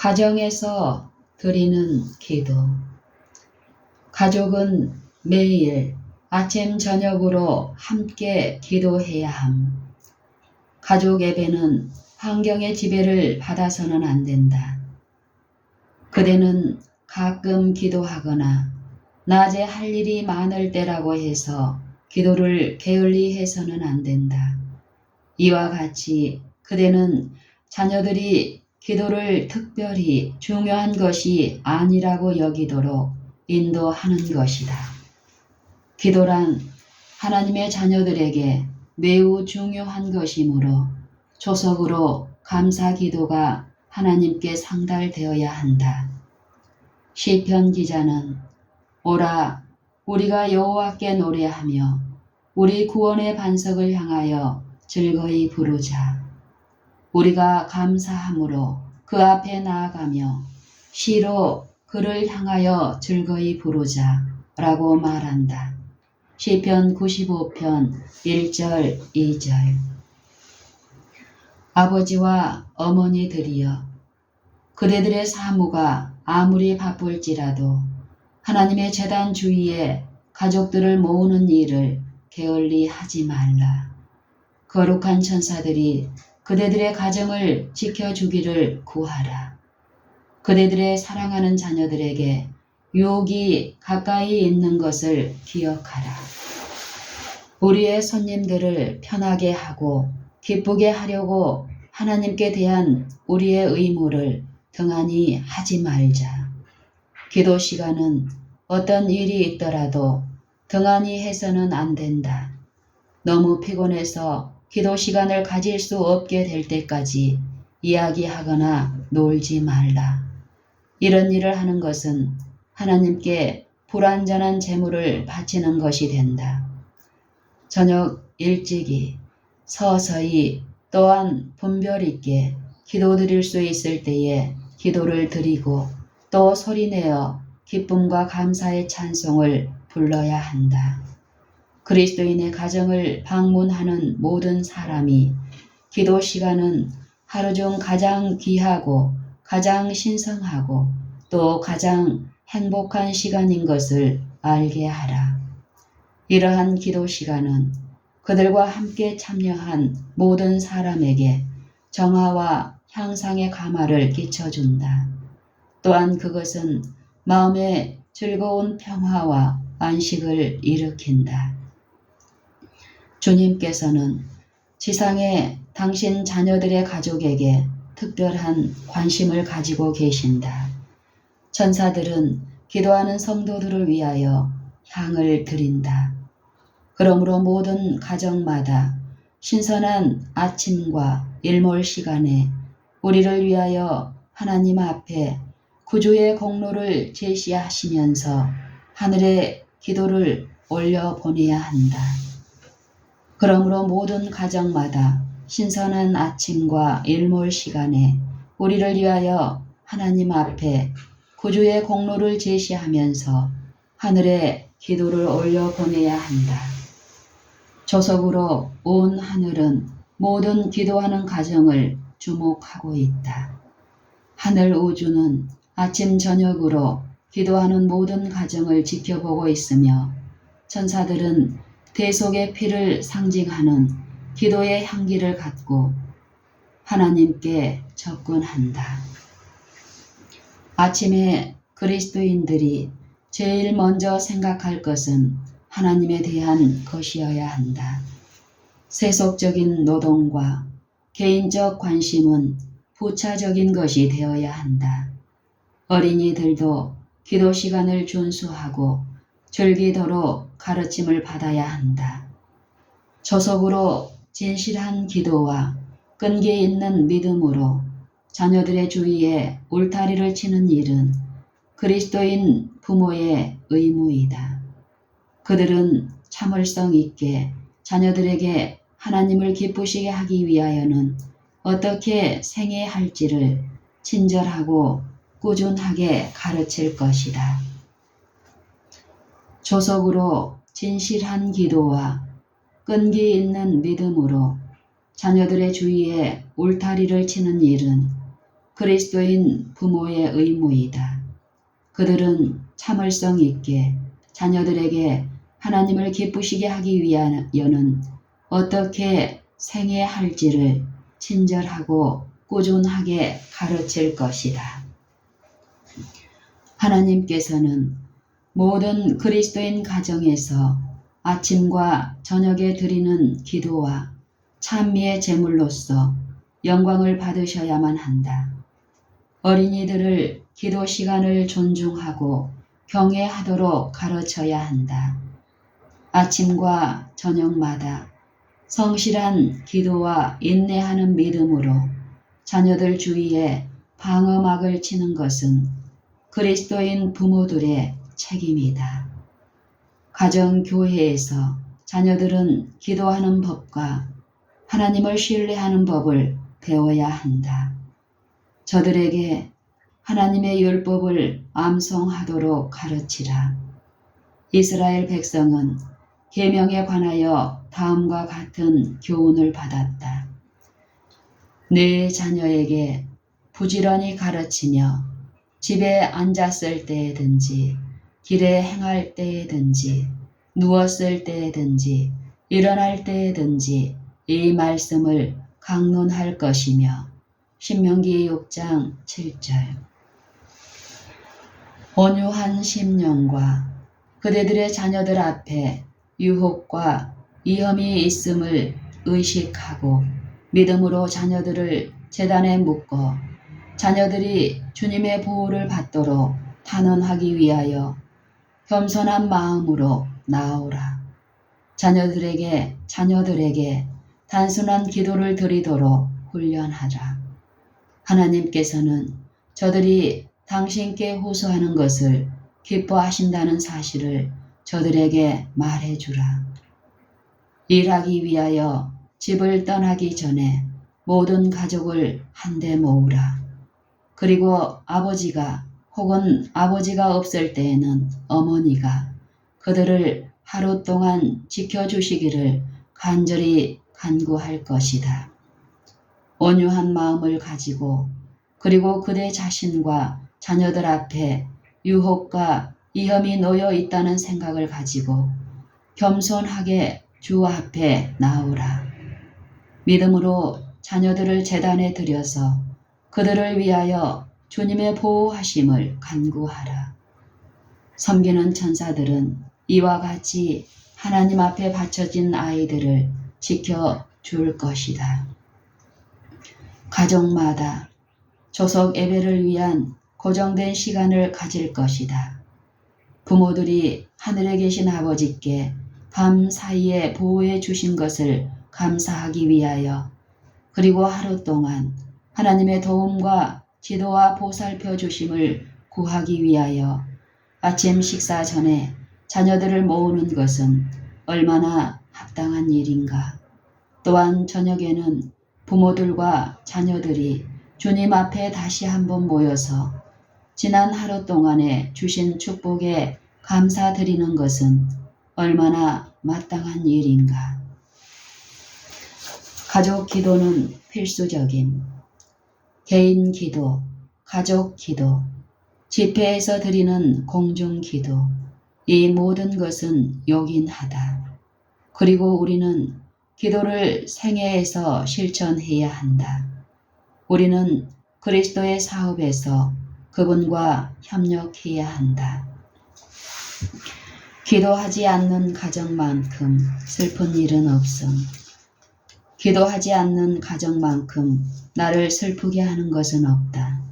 가정에서 드리는 기도. 가족은 매일 아침 저녁으로 함께 기도해야 함. 가족 예배는 환경의 지배를 받아서는 안 된다. 그대는 가끔 기도하거나 낮에 할 일이 많을 때라고 해서 기도를 게을리 해서는 안 된다. 이와 같이 그대는 자녀들이 기도를 특별히 중요한 것이 아니라고 여기도록 인도하는 것이다. 기도란 하나님의 자녀들에게 매우 중요한 것이므로 조석으로 감사 기도가 하나님께 상달되어야 한다. 시편 기자는 오라 우리가 여호와께 노래하며 우리 구원의 반석을 향하여 즐거이 부르자. 우리가 감사함으로 그 앞에 나아가며 시로 그를 향하여 즐거이 부르자 라고 말한다. 시편 95편 1절 2절. 아버지와 어머니들이여, 그대들의 사무가 아무리 바쁠지라도 하나님의 제단 주위에 가족들을 모으는 일을 게을리 하지 말라. 거룩한 천사들이 그대들의 가정을 지켜주기를 구하라. 그대들의 사랑하는 자녀들에게 유혹이 가까이 있는 것을 기억하라. 우리의 손님들을 편하게 하고 기쁘게 하려고 하나님께 대한 우리의 의무를 등한히 하지 말자. 기도 시간은 어떤 일이 있더라도 등한히 해서는 안 된다. 너무 피곤해서 기도 시간을 가질 수 없게 될 때까지 이야기하거나 놀지 말라. 이런 일을 하는 것은 하나님께 불완전한 제물을 바치는 것이 된다. 저녁 일찍이 서서히 또한 분별 있게 기도 드릴 수 있을 때에 기도를 드리고 또 소리내어 기쁨과 감사의 찬송을 불러야 한다. 그리스도인의 가정을 방문하는 모든 사람이 기도 시간은 하루 중 가장 귀하고 가장 신성하고 또 가장 행복한 시간인 것을 알게 하라. 이러한 기도 시간은 그들과 함께 참여한 모든 사람에게 정화와 향상의 감화를 끼쳐준다. 또한 그것은 마음의 즐거운 평화와 안식을 일으킨다. 주님께서는 지상의 당신 자녀들의 가족에게 특별한 관심을 가지고 계신다. 천사들은 기도하는 성도들을 위하여 향을 드린다. 그러므로 모든 가정마다 신선한 아침과 일몰 시간에 우리를 위하여 하나님 앞에 구주의 공로를 제시하시면서 하늘에 기도를 올려보내야 한다. 그러므로 모든 가정마다 신선한 아침과 일몰 시간에 우리를 위하여 하나님 앞에 구주의 공로를 제시하면서 하늘에 기도를 올려보내야 한다. 조석으로 온 하늘은 모든 기도하는 가정을 주목하고 있다. 하늘 우주는 아침 저녁으로 기도하는 모든 가정을 지켜보고 있으며 천사들은 대속의 피를 상징하는 기도의 향기를 갖고 하나님께 접근한다. 아침에 그리스도인들이 제일 먼저 생각할 것은 하나님에 대한 것이어야 한다. 세속적인 노동과 개인적 관심은 부차적인 것이 되어야 한다. 어린이들도 기도 시간을 준수하고 즐기도록 가르침을 받아야 한다. 조속으로 진실한 기도와 끈기 있는 믿음으로 자녀들의 주위에 울타리를 치는 일은 그리스도인 부모의 의무이다. 그들은 참을성 있게 자녀들에게 하나님을 기쁘시게 하기 위하여는 어떻게 생애해야 할지를 친절하고 꾸준하게 가르칠 것이다. 조속으로 진실한 기도와 끈기 있는 믿음으로 자녀들의 주위에 울타리를 치는 일은 그리스도인 부모의 의무이다. 그들은 참을성 있게 자녀들에게 하나님을 기쁘시게 하기 위하여는 어떻게 생애야 할지를 친절하고 꾸준하게 가르칠 것이다. 하나님께서는 모든 그리스도인 가정에서 아침과 저녁에 드리는 기도와 찬미의 제물로서 영광을 받으셔야만 한다. 어린이들을 기도 시간을 존중하고 경외하도록 가르쳐야 한다. 아침과 저녁마다 성실한 기도와 인내하는 믿음으로 자녀들 주위에 방어막을 치는 것은 그리스도인 부모들의 책임이다. 가정교회에서 자녀들은 기도하는 법과 하나님을 신뢰하는 법을 배워야 한다. 저들에게 하나님의 율법을 암송하도록 가르치라. 이스라엘 백성은 계명에 관하여 다음과 같은 교훈을 받았다. 내 자녀에게 부지런히 가르치며 집에 앉았을 때에든지 길에 행할 때에든지 누웠을 때에든지 일어날 때에든지 이 말씀을 강론할 것이며 신명기 6장 7절. 온유한 심령과 그대들의 자녀들 앞에 유혹과 위험이 있음을 의식하고 믿음으로 자녀들을 제단에 묶어 자녀들이 주님의 보호를 받도록 단언하기 위하여 겸손한 마음으로 나아오라. 자녀들에게 단순한 기도를 드리도록 훈련하라. 하나님께서는 저들이 당신께 호소하는 것을 기뻐하신다는 사실을 저들에게 말해주라. 일하기 위하여 집을 떠나기 전에 모든 가족을 한데 모으라. 그리고 아버지가 혹은 아버지가 없을 때에는 어머니가 그들을 하루 동안 지켜주시기를 간절히 간구할 것이다. 온유한 마음을 가지고 그리고 그대 자신과 자녀들 앞에 유혹과 위험이 놓여 있다는 생각을 가지고 겸손하게 주 앞에 나오라. 믿음으로 자녀들을 제단에 들여서 그들을 위하여 주님의 보호하심을 간구하라. 섬기는 천사들은 이와 같이 하나님 앞에 바쳐진 아이들을 지켜줄 것이다. 가족마다 조석 예배를 위한 고정된 시간을 가질 것이다. 부모들이 하늘에 계신 아버지께 밤 사이에 보호해 주신 것을 감사하기 위하여 그리고 하루 동안 하나님의 도움과 지도와 보살펴 주심을 구하기 위하여 아침 식사 전에 자녀들을 모으는 것은 얼마나 합당한 일인가. 또한 저녁에는 부모들과 자녀들이 주님 앞에 다시 한번 모여서 지난 하루 동안에 주신 축복에 감사드리는 것은 얼마나 마땅한 일인가. 가족 기도는 필수적인 개인 기도, 가족 기도, 집회에서 드리는 공중 기도, 이 모든 것은 요긴하다. 그리고 우리는 기도를 생애에서 실천해야 한다. 우리는 그리스도의 사업에서 그분과 협력해야 한다. 기도하지 않는 가정만큼 슬픈 일은 없음. 기도하지 않는 가정만큼 나를 슬프게 하는 것은 없다.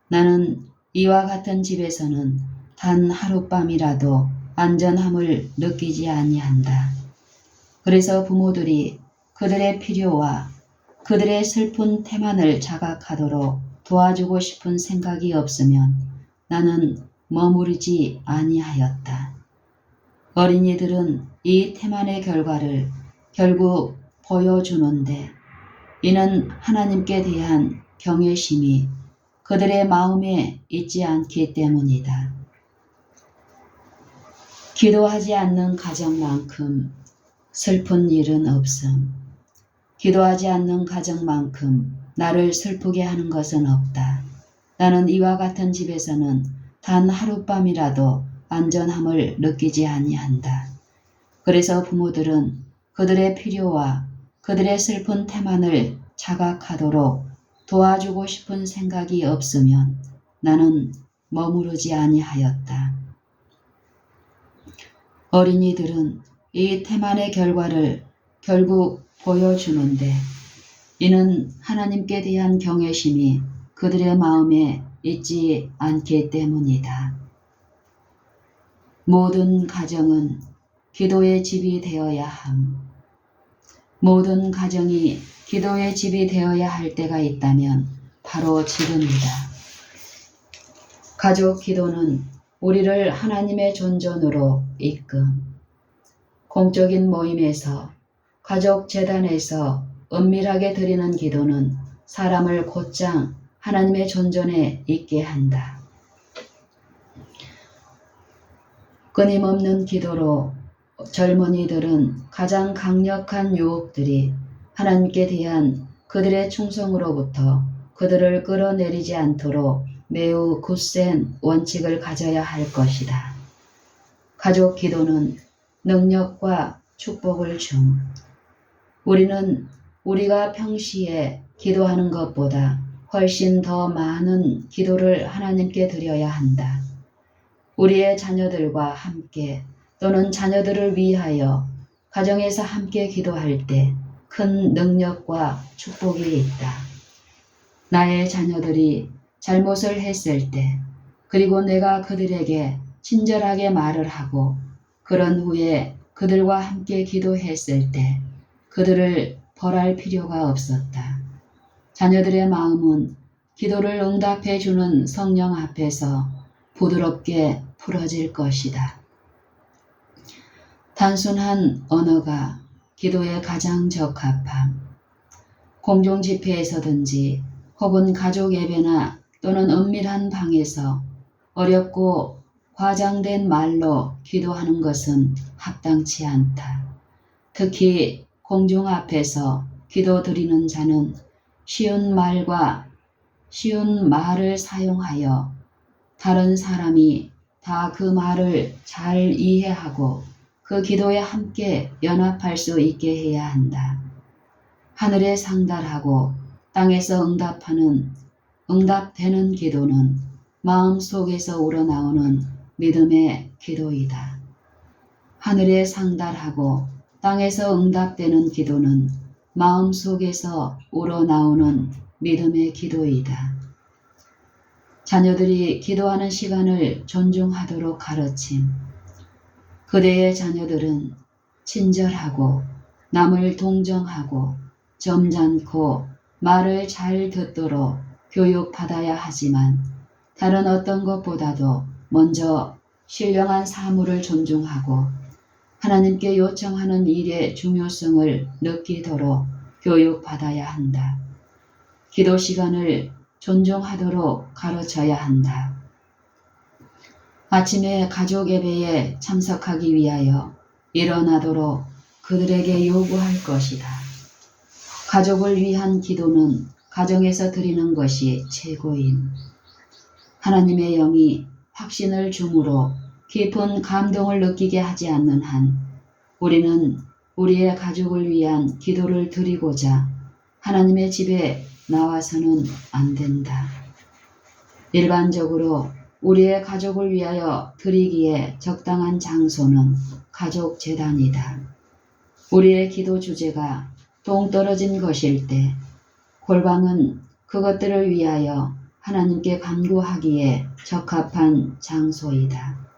나는 이와 같은 집에서는 단 하룻밤이라도 안전함을 느끼지 아니한다. 그래서 부모들이 그들의 필요와 그들의 슬픈 태만을 자각하도록 도와주고 싶은 생각이 없으면 나는 머무르지 아니하였다. 어린이들은 이 태만의 결과를 결국 보여주는데 이는 하나님께 대한 경외심이 그들의 마음에 있지 않기 때문이다. 기도하지 않는 가정만큼 슬픈 일은 없음. 기도하지 않는 가정만큼 나를 슬프게 하는 것은 없다. 나는 이와 같은 집에서는 단 하룻밤이라도 안전함을 느끼지 아니한다. 그래서 부모들은 그들의 필요와 그들의 슬픈 태만을 자각하도록 도와주고 싶은 생각이 없으면 나는 머무르지 아니하였다. 어린이들은 이 태만의 결과를 결국 보여주는데 이는 하나님께 대한 경외심이 그들의 마음에 있지 않기 때문이다. 모든 가정은 기도의 집이 되어야 함. 모든 가정이 기도의 집이 되어야 할 때가 있다면 바로 지금이다. 가족 기도는 우리를 하나님의 존전으로 이끌. 공적인 모임에서, 가족 재단에서 은밀하게 드리는 기도는 사람을 곧장 하나님의 존전에 있게 한다. 끊임없는 기도로 젊은이들은 가장 강력한 유혹들이 하나님께 대한 그들의 충성으로부터 그들을 끌어내리지 않도록 매우 굳센 원칙을 가져야 할 것이다. 가족 기도는 능력과 축복을 줌. 우리는 우리가 평시에 기도하는 것보다 훨씬 더 많은 기도를 하나님께 드려야 한다. 우리의 자녀들과 함께 또는 자녀들을 위하여 가정에서 함께 기도할 때 큰 능력과 축복이 있다. 나의 자녀들이 잘못을 했을 때, 그리고 내가 그들에게 친절하게 말을 하고 그런 후에 그들과 함께 기도했을 때 그들을 벌할 필요가 없었다. 자녀들의 마음은 기도를 응답해 주는 성령 앞에서 부드럽게 풀어질 것이다. 단순한 언어가 기도에 가장 적합함. 공동 집회에서든지 혹은 가족 예배나 또는 은밀한 방에서 어렵고 과장된 말로 기도하는 것은 합당치 않다. 특히 공중 앞에서 기도 드리는 자는 쉬운 말을 사용하여 다른 사람이 다 그 말을 잘 이해하고 그 기도에 함께 연합할 수 있게 해야 한다. 하늘에 상달하고 땅에서 응답되는 기도는 마음속에서 우러나오는 믿음의 기도이다. 하늘에 상달하고 땅에서 응답되는 기도는 마음속에서 우러나오는 믿음의 기도이다. 자녀들이 기도하는 시간을 존중하도록 가르침. 그대의 자녀들은 친절하고 남을 동정하고 점잖고 말을 잘 듣도록 교육받아야 하지만 다른 어떤 것보다도 먼저 신령한 사물을 존중하고 하나님께 요청하는 일의 중요성을 느끼도록 교육받아야 한다. 기도 시간을 존중하도록 가르쳐야 한다. 아침에 가족 예배에 참석하기 위하여 일어나도록 그들에게 요구할 것이다. 가족을 위한 기도는 가정에서 드리는 것이 최고임. 하나님의 영이 확신을 줌으로 깊은 감동을 느끼게 하지 않는 한 우리는 우리의 가족을 위한 기도를 드리고자 하나님의 집에 나와서는 안 된다. 일반적으로 우리의 가족을 위하여 드리기에 적당한 장소는 가족 재단이다. 우리의 기도 주제가 동떨어진 것일 때 골방은 그것들을 위하여 하나님께 간구하기에 적합한 장소이다.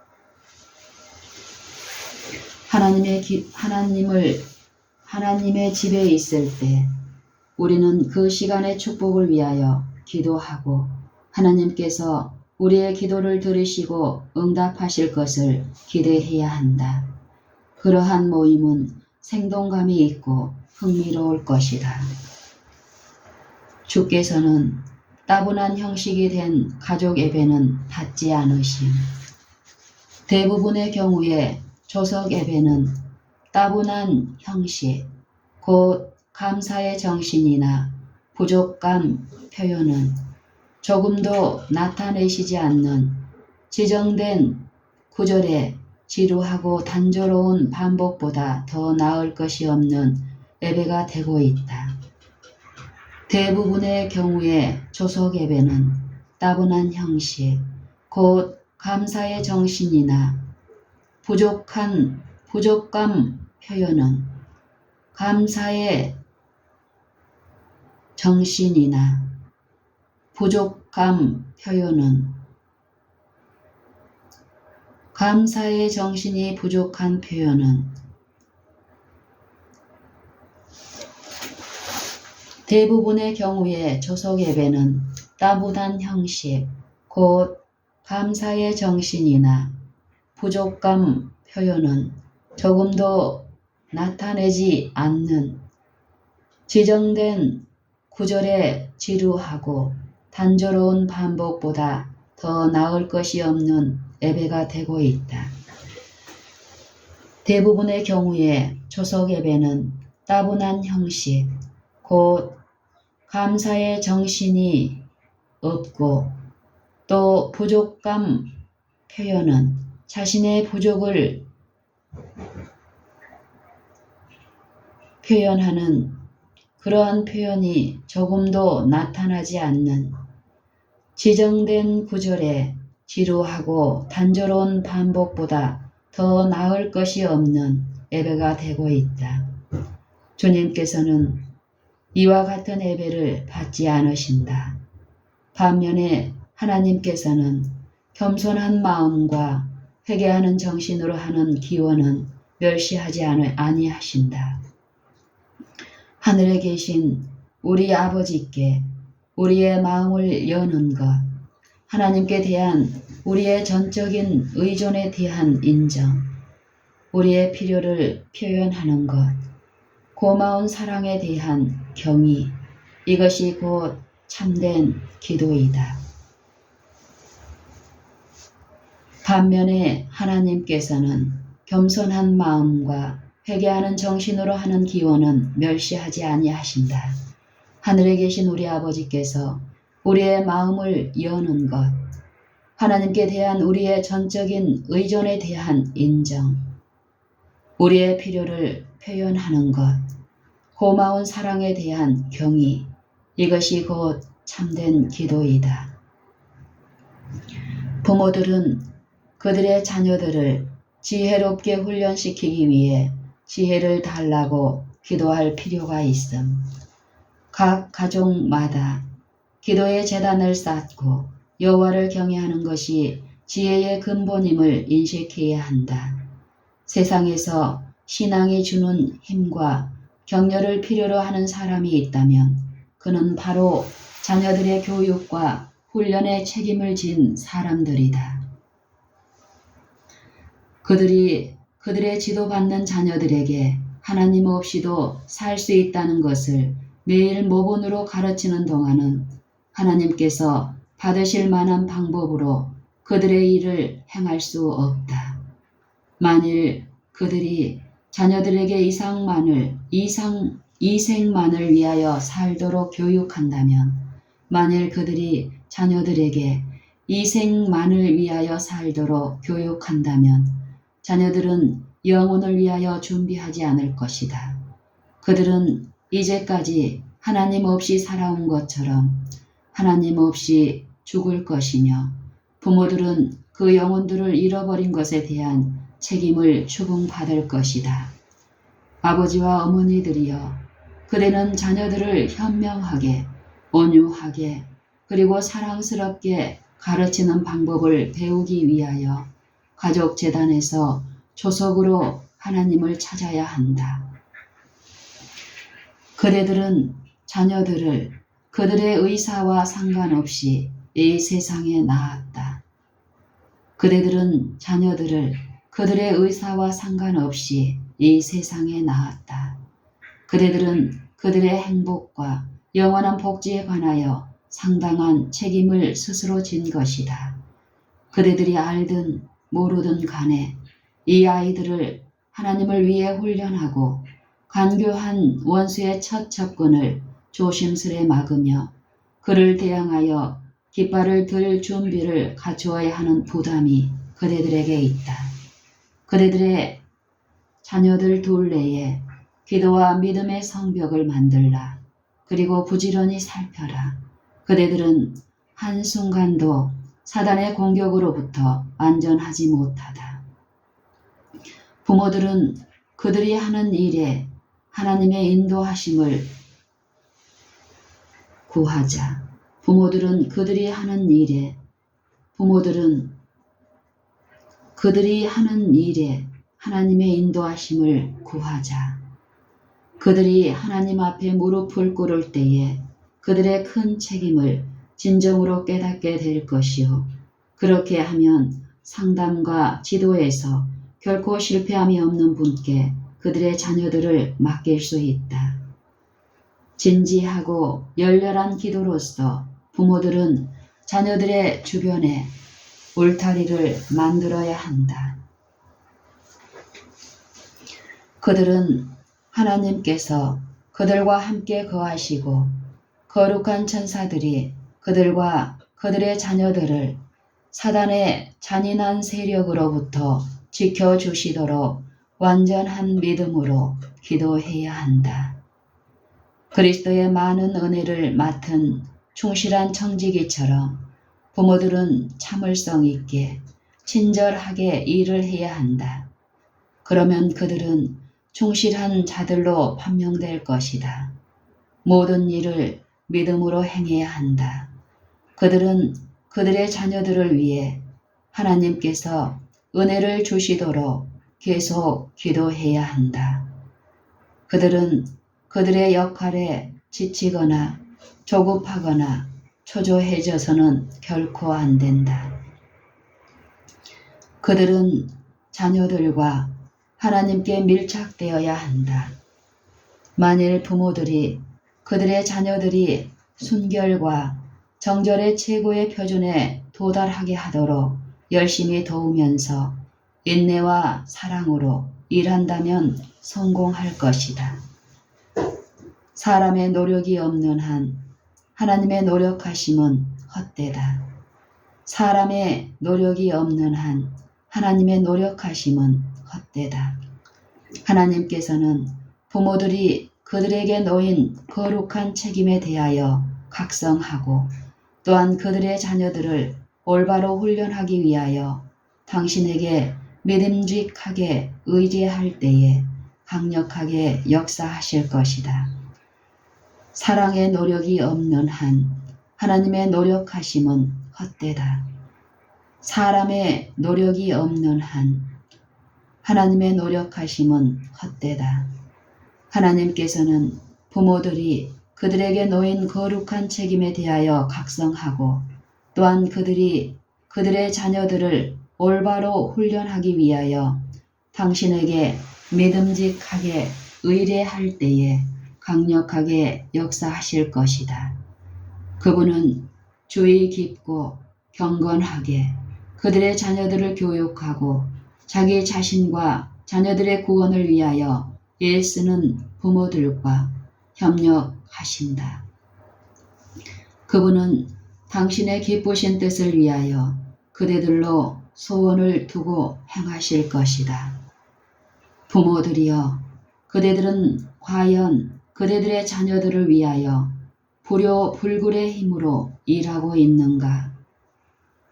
하나님의 집에 있을 때 우리는 그 시간의 축복을 위하여 기도하고 하나님께서 우리의 기도를 들으시고 응답하실 것을 기대해야 한다. 그러한 모임은 생동감이 있고 흥미로울 것이다. 주께서는 따분한 형식이 된 가족 예배는 받지 않으심. 대부분의 경우에 조석 예배는 따분한 형식, 곧 감사의 정신이나 부족감 표현은 조금도 나타내시지 않는 지정된 구절에 지루하고 단조로운 반복보다 더 나을 것이 없는 예배가 되고 있다. 대부분의 경우에 조속 예배는 따분한 형식, 곧 감사의 정신이나 부족감 표현은 감사의 정신이나 부족감 표현은 감사의 정신이 부족한 표현은 대부분의 경우에 조속 예배는 따분한 형식, 곧 감사의 정신이나 부족감 표현은 조금도 나타내지 않는 지정된 구절의 지루하고 단조로운 반복보다 더 나을 것이 없는 예배가 되고 있다. 대부분의 경우에 조속 예배는 따분한 형식, 곧 감사의 정신이 없고 또 부족감 표현은 자신의 부족을 표현하는 그러한 표현이 조금도 나타나지 않는 지정된 구절에 지루하고 단조로운 반복보다 더 나을 것이 없는 예배가 되고 있다. 주님께서는 이와 같은 예배를 받지 않으신다. 반면에 하나님께서는 겸손한 마음과 회개하는 정신으로 하는 기원은 멸시하지 아니하신다. 하늘에 계신 우리 아버지께 우리의 마음을 여는 것, 하나님께 대한 우리의 전적인 의존에 대한 인정, 우리의 필요를 표현하는 것, 고마운 사랑에 대한 경의, 이것이 곧 참된 기도이다. 반면에 하나님께서는 겸손한 마음과 회개하는 정신으로 하는 기원은 멸시하지 아니하신다. 하늘에 계신 우리 아버지께서 우리의 마음을 여는 것, 하나님께 대한 우리의 전적인 의존에 대한 인정, 우리의 필요를 표현하는 것, 고마운 사랑에 대한 경의, 이것이 곧 참된 기도이다. 부모들은 그들의 자녀들을 지혜롭게 훈련시키기 위해 지혜를 달라고 기도할 필요가 있음. 각 가족마다 기도의 제단을 쌓고 여호와를 경외하는 것이 지혜의 근본임을 인식해야 한다. 세상에서 신앙이 주는 힘과 격려를 필요로 하는 사람이 있다면 그는 바로 자녀들의 교육과 훈련에 책임을 진 사람들이다. 그들의 지도받는 자녀들에게 하나님 없이도 살 수 있다는 것을 매일 모본으로 가르치는 동안은 하나님께서 받으실 만한 방법으로 그들의 일을 행할 수 없다. 만일 그들이 자녀들에게 이생만을 위하여 살도록 교육한다면, 만일 그들이 자녀들에게 이생만을 위하여 살도록 교육한다면 자녀들은 영혼을 위하여 준비하지 않을 것이다. 그들은 이제까지 하나님 없이 살아온 것처럼 하나님 없이 죽을 것이며 부모들은 그 영혼들을 잃어버린 것에 대한 책임을 추궁받을 것이다. 아버지와 어머니들이여, 그대는 자녀들을 현명하게, 온유하게, 그리고 사랑스럽게 가르치는 방법을 배우기 위하여 가족 재단에서 조속으로 하나님을 찾아야 한다. 그대들은 자녀들을 그들의 의사와 상관없이 이 세상에 낳았다. 그대들은 자녀들을 그들의 의사와 상관없이 이 세상에 낳았다. 그대들은 그들의 행복과 영원한 복지에 관하여 상당한 책임을 스스로 진 것이다. 그대들이 알든 모르든 간에 이 아이들을 하나님을 위해 훈련하고 간교한 원수의 첫 접근을 조심스레 막으며 그를 대항하여 깃발을 들 준비를 갖추어야 하는 부담이 그대들에게 있다. 그대들의 자녀들 둘레에 기도와 믿음의 성벽을 만들라. 그리고 부지런히 살펴라. 그대들은 한순간도 사단의 공격으로부터 안전하지 못하다. 부모들은 그들이 하는 일에 하나님의 인도하심을 구하자. 부모들은 그들이 하는 일에 하나님의 인도하심을 구하자. 그들이 하나님 앞에 무릎을 꿇을 때에 그들의 큰 책임을 진정으로 깨닫게 될 것이요. 그렇게 하면 상담과 지도에서 결코 실패함이 없는 분께 그들의 자녀들을 맡길 수 있다. 진지하고 열렬한 기도로서 부모들은 자녀들의 주변에 울타리를 만들어야 한다. 그들은 하나님께서 그들과 함께 거하시고 거룩한 천사들이 그들과 그들의 자녀들을 사단의 잔인한 세력으로부터 지켜주시도록 완전한 믿음으로 기도해야 한다. 그리스도의 많은 은혜를 맡은 충실한 청지기처럼 부모들은 참을성 있게 친절하게 일을 해야 한다. 그러면 그들은 충실한 자들로 판명될 것이다. 모든 일을 믿음으로 행해야 한다. 그들은 그들의 자녀들을 위해 하나님께서 은혜를 주시도록 계속 기도해야 한다. 그들은 그들의 역할에 지치거나 조급하거나 초조해져서는 결코 안 된다. 그들은 자녀들과 하나님께 밀착되어야 한다. 만일 부모들이 그들의 자녀들이 순결과 정절의 최고의 표준에 도달하게 하도록 열심히 도우면서 인내와 사랑으로 일한다면 성공할 것이다. 사람의 노력이 없는 한 하나님의 노력하심은 헛되다. 사람의 노력이 없는 한 하나님의 노력하심은 헛되다. 하나님께서는 부모들이 그들에게 놓인 거룩한 책임에 대하여 각성하고 또한 그들의 자녀들을 올바로 훈련하기 위하여 당신에게 믿음직하게 의지할 때에 강력하게 역사하실 것이다. 사랑의 노력이 없는 한 하나님의 노력하심은 헛되다. 사람의 노력이 없는 한 하나님의 노력하심은 헛되다. 하나님께서는 부모들이 그들에게 놓인 거룩한 책임에 대하여 각성하고 또한 그들이 그들의 자녀들을 올바로 훈련하기 위하여 당신에게 믿음직하게 의뢰할 때에 강력하게 역사하실 것이다. 그분은 주의 깊고 경건하게 그들의 자녀들을 교육하고 자기 자신과 자녀들의 구원을 위하여 애쓰는 부모들과 협력하신다. 그분은 당신의 기쁘신 뜻을 위하여 그대들로 소원을 두고 행하실 것이다. 부모들이여, 그대들은 과연 그대들의 자녀들을 위하여 불효불굴의 힘으로 일하고 있는가?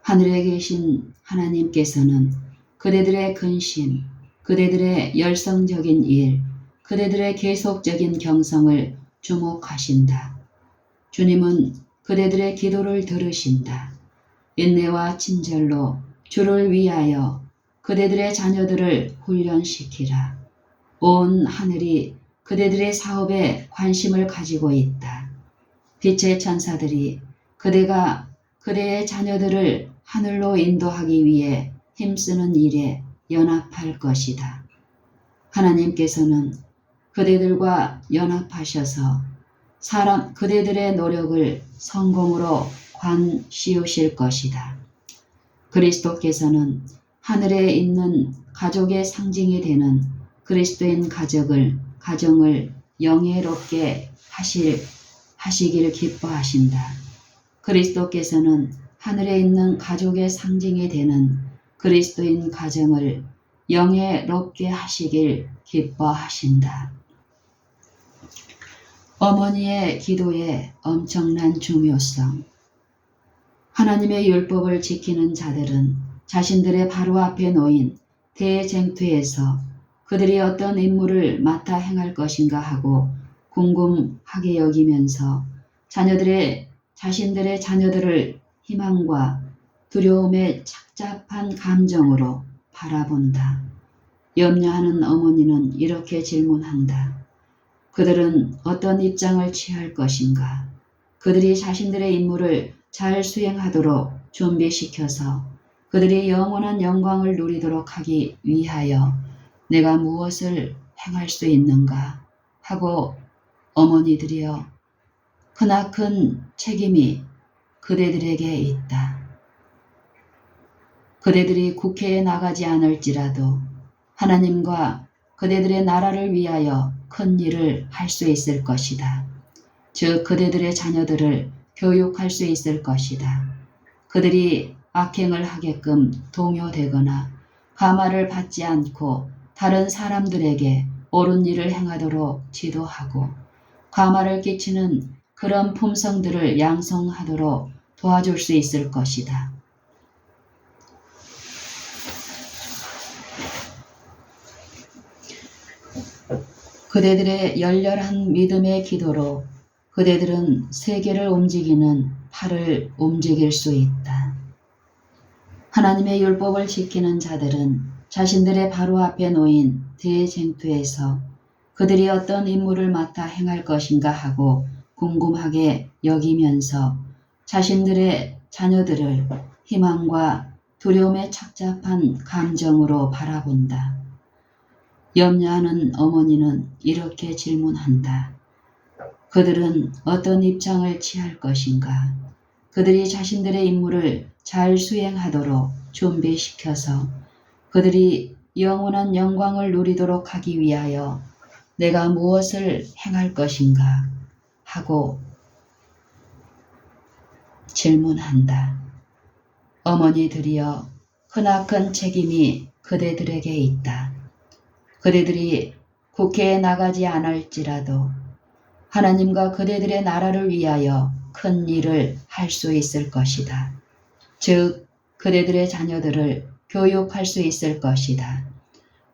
하늘에 계신 하나님께서는 그대들의 근심, 그대들의 열성적인 일, 그대들의 계속적인 경성을 주목하신다. 주님은 그대들의 기도를 들으신다. 인내와 친절로 주를 위하여 그대들의 자녀들을 훈련시키라. 온 하늘이 그대들의 사업에 관심을 가지고 있다. 빛의 천사들이 그대가 그대의 자녀들을 하늘로 인도하기 위해 힘쓰는 일에 연합할 것이다. 하나님께서는 그대들과 연합하셔서 그대들의 노력을 성공으로 관씌우실 것이다. 그리스도께서는 하늘에 있는 가족의 상징이 되는 그리스도인 가정을 영예롭게 하시길 기뻐하신다. 그리스도께서는 하늘에 있는 가족의 상징이 되는 그리스도인 가정을 영예롭게 하시길 기뻐하신다. 어머니의 기도의 엄청난 중요성. 하나님의 율법을 지키는 자들은 자신들의 바로 앞에 놓인 대쟁투에서 그들이 어떤 임무를 맡아 행할 것인가 하고 궁금하게 여기면서 자신들의 자녀들을 희망과 두려움에 착잡한 감정으로 바라본다. 염려하는 어머니는 이렇게 질문한다. 그들은 어떤 입장을 취할 것인가? 그들이 자신들의 임무를 잘 수행하도록 준비시켜서 그들이 영원한 영광을 누리도록 하기 위하여 내가 무엇을 행할 수 있는가? 하고 어머니들이여, 크나큰 책임이 그대들에게 있다. 그대들이 국회에 나가지 않을지라도 하나님과 그대들의 나라를 위하여 큰 일을 할 수 있을 것이다. 즉 그대들의 자녀들을 교육할 수 있을 것이다. 그들이 악행을 하게끔 동요되거나 가마를 받지 않고 다른 사람들에게 옳은 일을 행하도록 지도하고 가마를 끼치는 그런 품성들을 양성하도록 도와줄 수 있을 것이다. 그대들의 열렬한 믿음의 기도로 그대들은 세계를 움직이는 팔을 움직일 수 있다. 하나님의 율법을 지키는 자들은 자신들의 바로 앞에 놓인 대쟁투에서 그들이 어떤 임무를 맡아 행할 것인가 하고 궁금하게 여기면서 자신들의 자녀들을 희망과 두려움에 착잡한 감정으로 바라본다. 염려하는 어머니는 이렇게 질문한다. 그들은 어떤 입장을 취할 것인가? 그들이 자신들의 임무를 잘 수행하도록 준비시켜서 그들이 영원한 영광을 누리도록 하기 위하여 내가 무엇을 행할 것인가? 하고 질문한다. 어머니들이여, 크나큰 책임이 그대들에게 있다. 그대들이 국회에 나가지 않을지라도 하나님과 그대들의 나라를 위하여 큰 일을 할 수 있을 것이다. 즉 그대들의 자녀들을 교육할 수 있을 것이다.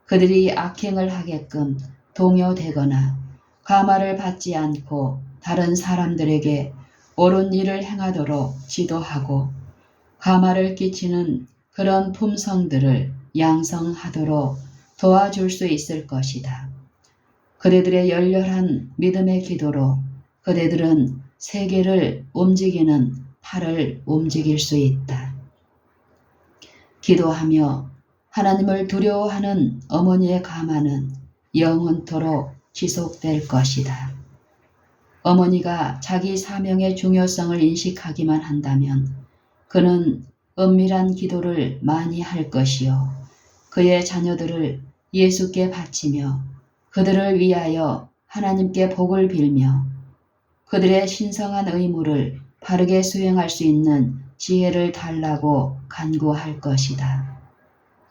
그들이 악행을 하게끔 동요되거나 가마를 받지 않고 다른 사람들에게 옳은 일을 행하도록 지도하고 가마를 끼치는 그런 품성들을 양성하도록 도와줄 수 있을 것이다. 그대들의 열렬한 믿음의 기도로 그대들은 세계를 움직이는 팔을 움직일 수 있다. 기도하며 하나님을 두려워하는 어머니의 가마는 영원토록 지속될 것이다. 어머니가 자기 사명의 중요성을 인식하기만 한다면 그는 은밀한 기도를 많이 할 것이요. 그의 자녀들을 예수께 바치며 그들을 위하여 하나님께 복을 빌며 그들의 신성한 의무를 바르게 수행할 수 있는 지혜를 달라고 간구할 것이다.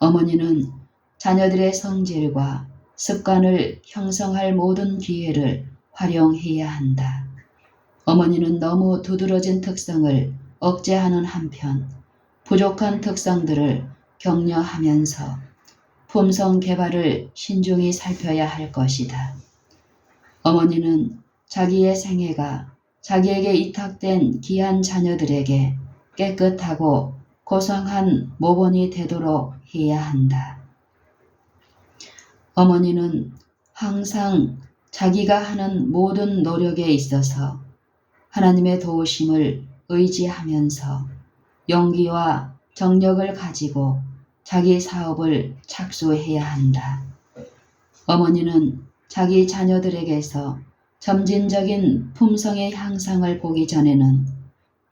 어머니는 자녀들의 성질과 습관을 형성할 모든 기회를 활용해야 한다. 어머니는 너무 두드러진 특성을 억제하는 한편 부족한 특성들을 격려하면서 품성 개발을 신중히 살펴야 할 것이다. 어머니는 자기의 생애가 자기에게 이탁된 귀한 자녀들에게 깨끗하고 고상한 모본이 되도록 해야 한다. 어머니는 항상 자기가 하는 모든 노력에 있어서 하나님의 도우심을 의지하면서 용기와 정력을 가지고 자기 사업을 착수해야 한다. 어머니는 자기 자녀들에게서 점진적인 품성의 향상을 보기 전에는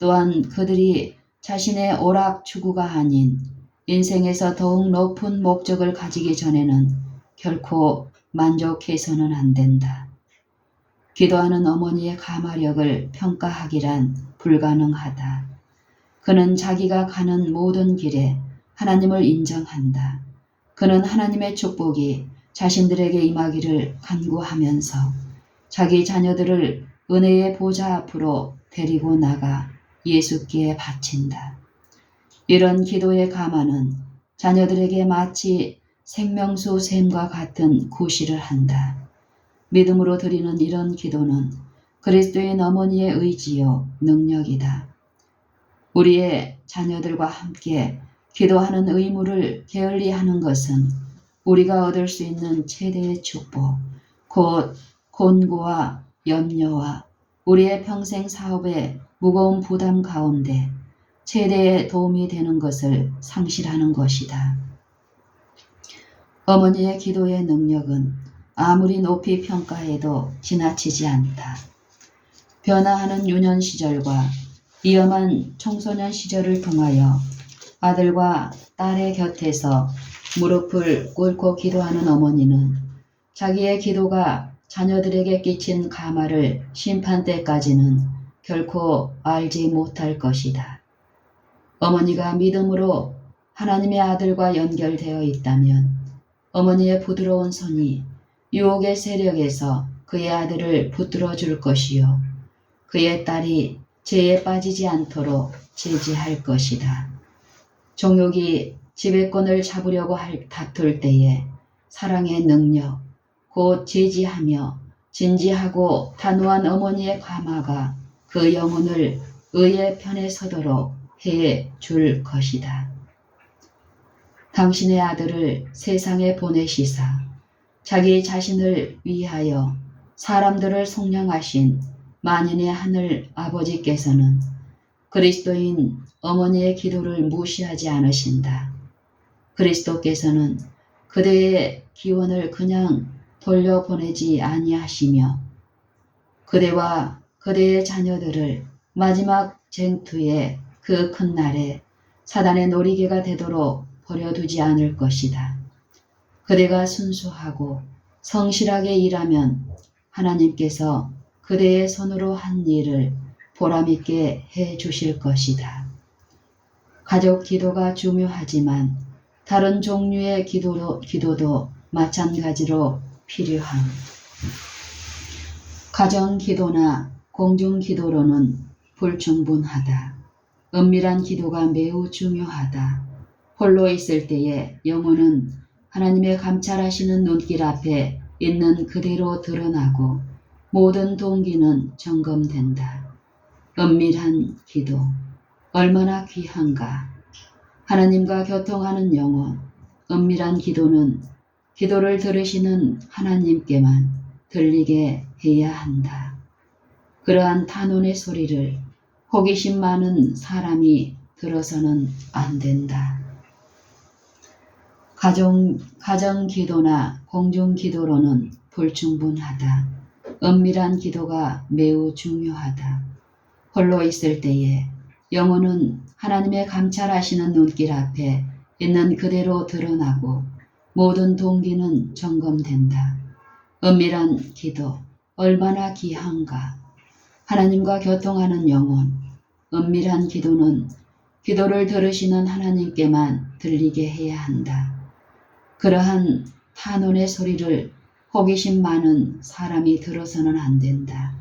또한 그들이 자신의 오락 추구가 아닌 인생에서 더욱 높은 목적을 가지기 전에는 결코 만족해서는 안 된다. 기도하는 어머니의 가마력을 평가하기란 불가능하다. 그는 자기가 가는 모든 길에 하나님을 인정한다. 그는 하나님의 축복이 자신들에게 임하기를 간구하면서 자기 자녀들을 은혜의 보좌 앞으로 데리고 나가 예수께 바친다. 이런 기도의 감화는 자녀들에게 마치 생명수 샘과 같은 구실을 한다. 믿음으로 드리는 이런 기도는 그리스도인 어머니의 의지요 능력이다. 우리의 자녀들과 함께 기도하는 의무를 게을리하는 것은 우리가 얻을 수 있는 최대의 축복, 곧 곤고와 염려와 우리의 평생 사업의 무거운 부담 가운데 최대의 도움이 되는 것을 상실하는 것이다. 어머니의 기도의 능력은 아무리 높이 평가해도 지나치지 않다. 변화하는 유년 시절과 위험한 청소년 시절을 통하여 아들과 딸의 곁에서 무릎을 꿇고 기도하는 어머니는 자기의 기도가 자녀들에게 끼친 감화를 심판 때까지는 결코 알지 못할 것이다. 어머니가 믿음으로 하나님의 아들과 연결되어 있다면 어머니의 부드러운 손이 유혹의 세력에서 그의 아들을 붙들어 줄 것이요 그의 딸이 죄에 빠지지 않도록 제지할 것이다. 종욕이 지배권을 잡으려고 다툴 때에 사랑의 능력, 곧 제지하며 진지하고 단호한 어머니의 감화가 그 영혼을 의의 편에 서도록 해 줄 것이다. 당신의 아들을 세상에 보내시사 자기 자신을 위하여 사람들을 속량하신 만인의 하늘 아버지께서는 그리스도인 어머니의 기도를 무시하지 않으신다. 그리스도께서는 그대의 기원을 그냥 돌려보내지 아니하시며 그대와 그대의 자녀들을 마지막 쟁투의 그 큰 날에 사단의 놀이개가 되도록 버려두지 않을 것이다. 그대가 순수하고 성실하게 일하면 하나님께서 그대의 손으로 한 일을 보람있게 해 주실 것이다. 가족 기도가 중요하지만 다른 종류의 기도도 마찬가지로 필요함. 가정 기도나 공중 기도로는 불충분하다. 은밀한 기도가 매우 중요하다. 홀로 있을 때에 영혼은 하나님의 감찰하시는 눈길 앞에 있는 그대로 드러나고 모든 동기는 점검된다. 은밀한 기도, 얼마나 귀한가. 하나님과 교통하는 영혼, 은밀한 기도는 기도를 들으시는 하나님께만 들리게 해야 한다. 그러한 탄원의 소리를 호기심 많은 사람이 들어서는 안 된다. 가정 기도나 공중 기도로는 불충분하다. 은밀한 기도가 매우 중요하다. 홀로 있을 때에 영혼은 하나님의 감찰하시는 눈길 앞에 있는 그대로 드러나고 모든 동기는 점검된다. 은밀한 기도, 얼마나 귀한가. 하나님과 교통하는 영혼, 은밀한 기도는 기도를 들으시는 하나님께만 들리게 해야 한다. 그러한 탄원의 소리를 호기심 많은 사람이 들어서는 안 된다.